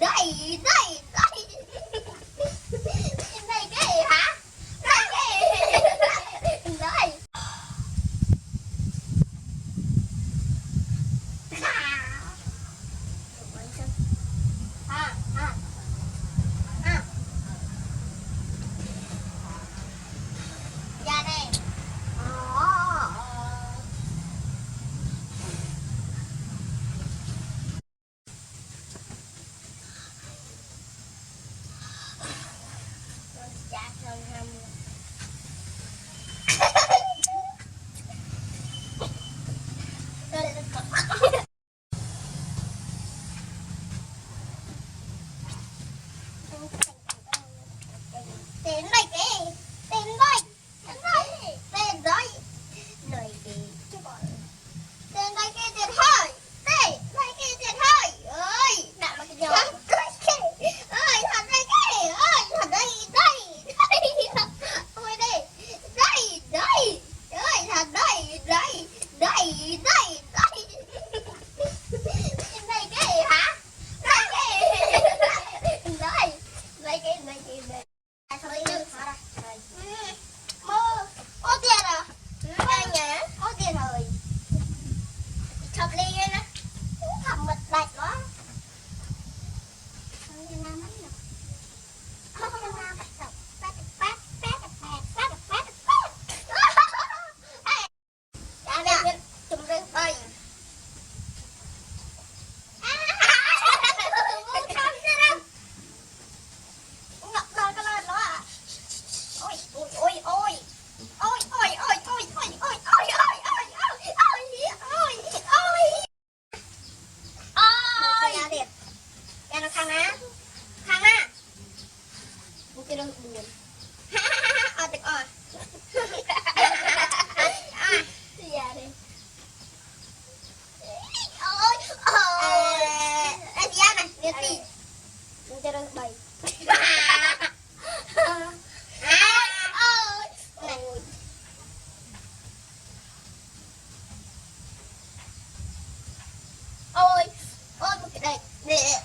đây đây đây đây cái gì hả đây cái gì đây ra đây tiền đây kì tiền đây tiền đây tiền đây này kì tiền đây kì tiền hơi đây đây kì tiền hơi ơi nặng mà cái gì ơi thật đây kì ơi thật đây đây đây ôi đây đây đây ơi thật đây đây đây đây đây đây cái gì hả đây cái đây đây cái đây thôi đi mơ có tiền à đây nhá có tiền rồi thập ly nè thập mật bạch đó ôi ôi một cái đây để